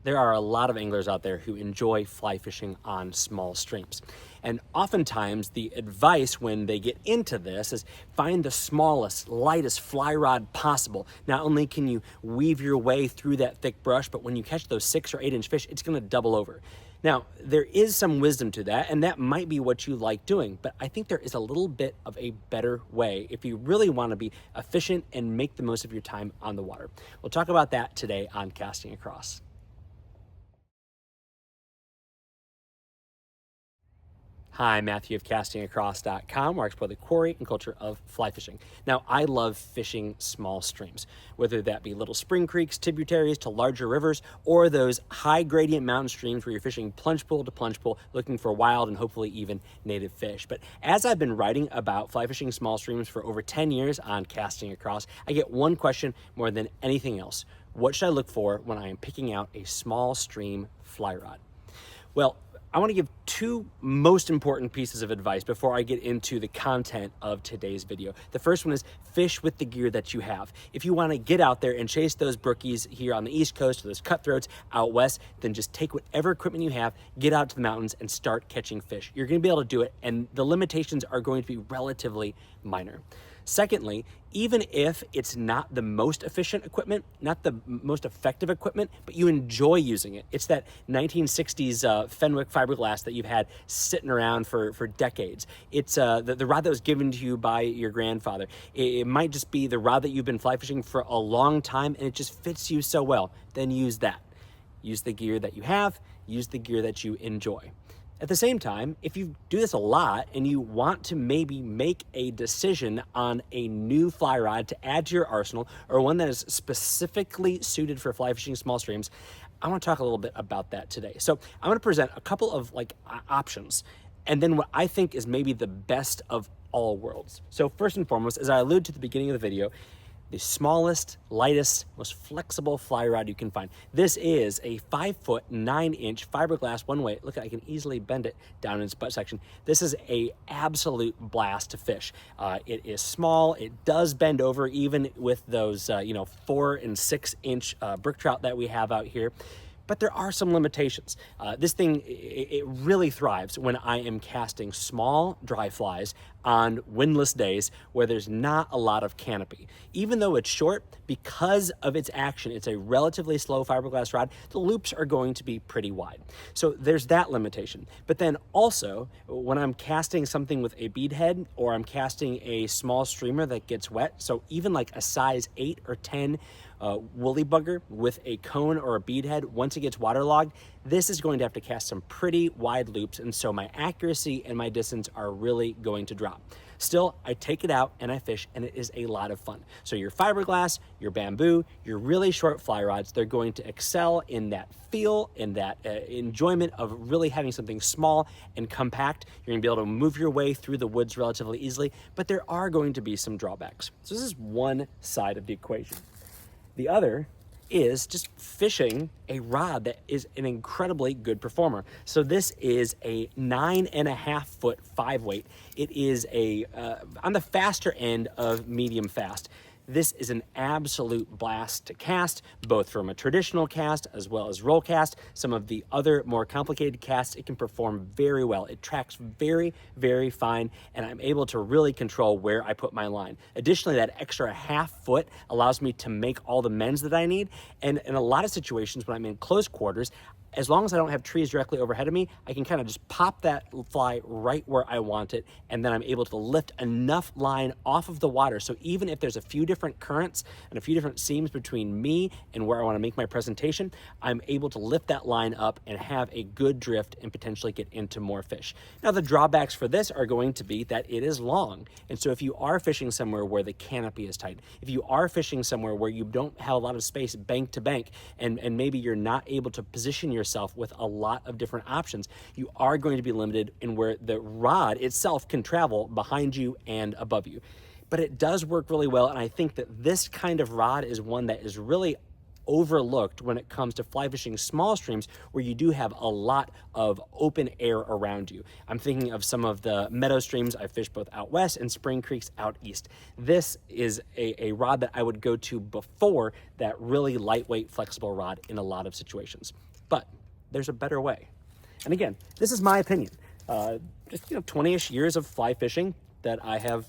There are a lot of anglers out there who enjoy fly fishing on small streams. And oftentimes the advice when they get into this is find the smallest, lightest fly rod possible. Not only can you weave your way through that thick brush, but when you catch those 6 or 8 inch fish, it's gonna double over. Now, there is some wisdom to that, and that might be what you like doing, but I think there is a little bit of a better way if you really want to be efficient and make the most of your time on the water. We'll talk about that today on Casting Across. Hi, Matthew of castingacross.com, where I explore the quarry and culture of fly fishing. Now, I love fishing small streams, whether that be little spring creeks, tributaries to larger rivers, or those high gradient mountain streams where you're fishing plunge pool to plunge pool, looking for wild and hopefully even native fish. But as I've been writing about fly fishing small streams for over 10 years on Casting Across, I get one question more than anything else. What should I look for when I am picking out a small stream fly rod? Well, I want to give 2 most important pieces of advice before I get into the content of today's video. The first one is fish with the gear that you have. If you want to get out there and chase those brookies here on the East Coast or those cutthroats out west, then just take whatever equipment you have, get out to the mountains and start catching fish. You're going to be able to do it, and the limitations are going to be relatively minor. Secondly, even if it's not the most efficient equipment, not the most effective equipment, but you enjoy using it. It's that 1960s Fenwick fiberglass that you've had sitting around for decades. It's the rod that was given to you by your grandfather. It might just be the rod that you've been fly fishing for a long time and it just fits you so well. Then use that. Use the gear that you have, use the gear that you enjoy. At the same time, if you do this a lot and you want to maybe make a decision on a new fly rod to add to your arsenal or one that is specifically suited for fly fishing small streams, I want to talk a little bit about that today. So I'm going to present a couple of options and then what I think is maybe the best of all worlds. So first and foremost, as I alluded to at the beginning of the video, the smallest, lightest, most flexible fly rod you can find. This is a 5-foot, 9-inch fiberglass one way. Look, I can easily bend it down in its butt section. This is a absolute blast to fish. It is small. It does bend over even with those 4 and 6 inch brook trout that we have out here. But there are some limitations. This thing, it really thrives when I am casting small dry flies on windless days where there's not a lot of canopy. Even though it's short, because of its action, it's a relatively slow fiberglass rod, the loops are going to be pretty wide. So there's that limitation. But then also, when I'm casting something with a bead head or I'm casting a small streamer that gets wet, so even like a size 8 or 10 woolly bugger with a cone or a bead head, once it gets waterlogged, this is going to have to cast some pretty wide loops, and so my accuracy and my distance are really going to drop. Still, I take it out and I fish, and it is a lot of fun. So your fiberglass, your bamboo, your really short fly rods, they're going to excel in that feel, in that enjoyment of really having something small and compact. You're gonna be able to move your way through the woods relatively easily, but there are going to be some drawbacks. So this is one side of the equation. The other is just fishing a rod that is an incredibly good performer. So this is a 9.5 foot 5 weight. It is on the faster end of medium fast. This is an absolute blast to cast, both from a traditional cast as well as roll cast. Some of the other more complicated casts, it can perform very well. It tracks very, very fine, and I'm able to really control where I put my line. Additionally, that extra half foot allows me to make all the mends that I need. And in a lot of situations when I'm in close quarters, as long as I don't have trees directly overhead of me, I can kind of just pop that fly right where I want it, and then I'm able to lift enough line off of the water. So even if there's a few different currents and a few different seams between me and where I want to make my presentation, I'm able to lift that line up and have a good drift and potentially get into more fish. Now, the drawbacks for this are going to be that it is long. And so if you are fishing somewhere where the canopy is tight, if you are fishing somewhere where you don't have a lot of space bank to bank, and maybe you're not able to position yourself with a lot of different options, you are going to be limited in where the rod itself can travel behind you and above you. But it does work really well, and I think that this kind of rod is one that is really overlooked when it comes to fly fishing small streams where you do have a lot of open air around you. I'm thinking of some of the meadow streams I fish both out west and spring creeks out east. This is a rod that I would go to before that really lightweight, flexible rod in a lot of situations. But there's a better way. And again, this is my opinion. Just 20-ish years of fly fishing that I have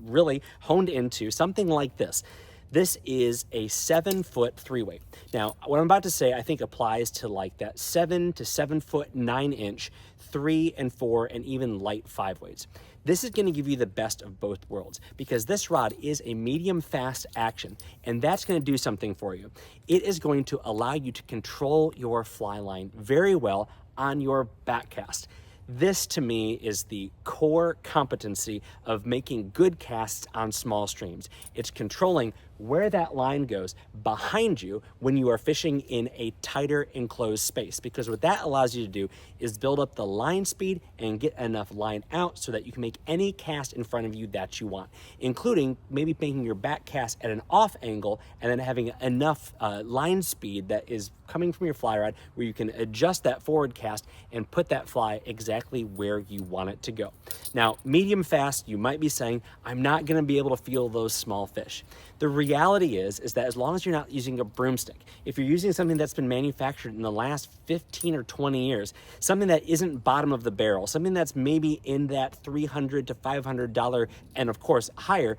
really honed into something like this. This is a 7-foot 3-weight. Now, what I'm about to say, I think applies to like that 7 to 7-foot 9-inch 3 and 4 and even light 5 weights. This is going to give you the best of both worlds because this rod is a medium fast action, and that's going to do something for you. It is going to allow you to control your fly line very well on your back cast. This to me is the core competency of making good casts on small streams. It's controlling where that line goes behind you when you are fishing in a tighter enclosed space, because what that allows you to do is build up the line speed and get enough line out so that you can make any cast in front of you that you want, including maybe making your back cast at an off angle and then having enough line speed that is coming from your fly rod where you can adjust that forward cast and put that fly exactly where you want it to go. Now, medium fast, you might be saying, I'm not going to be able to feel those small fish. The reality is that as long as you're not using a broomstick, if you're using something that's been manufactured in the last 15 or 20 years, something that isn't bottom of the barrel, something that's maybe in that $300 to $500 and of course higher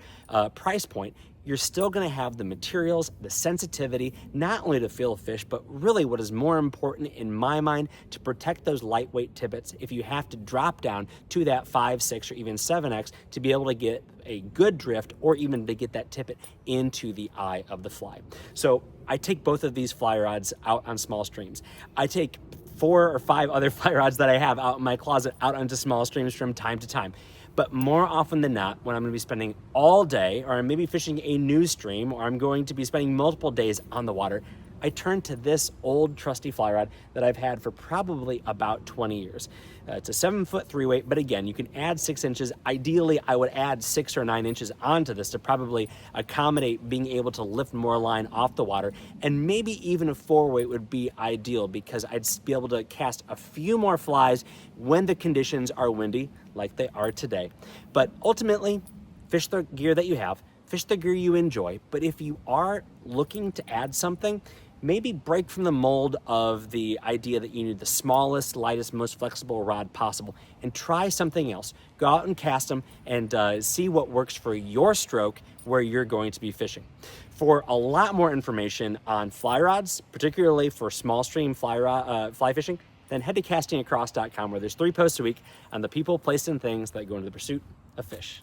price point, you're still going to have the materials, the sensitivity, not only to feel fish, but really what is more important in my mind, to protect those lightweight tippets if you have to drop down to that 5, 6, or even 7X to be able to get a good drift or even to get that tippet into the eye of the fly. So I take both of these fly rods out on small streams. I take 4 or 5 other fly rods that I have out in my closet out onto small streams from time to time. But more often than not, when I'm going to be spending all day, or I'm maybe fishing a new stream, or I'm going to be spending multiple days on the water, I turn to this old trusty fly rod that I've had for probably about 20 years. It's a 7-foot 3-weight, but again, you can add 6 inches. Ideally, I would add 6 or 9 inches onto this to probably accommodate being able to lift more line off the water. And maybe even a 4-weight would be ideal because I'd be able to cast a few more flies when the conditions are windy, like they are today. But ultimately, fish the gear that you have, fish the gear you enjoy. But if you are looking to add something, maybe break from the mold of the idea that you need the smallest, lightest, most flexible rod possible and try something else. Go out and cast them and see what works for your stroke where you're going to be fishing. For a lot more information on fly rods, particularly for small stream fly fishing, then head to castingacross.com, where there's 3 posts a week on the people, places, and things that go into the pursuit of fish.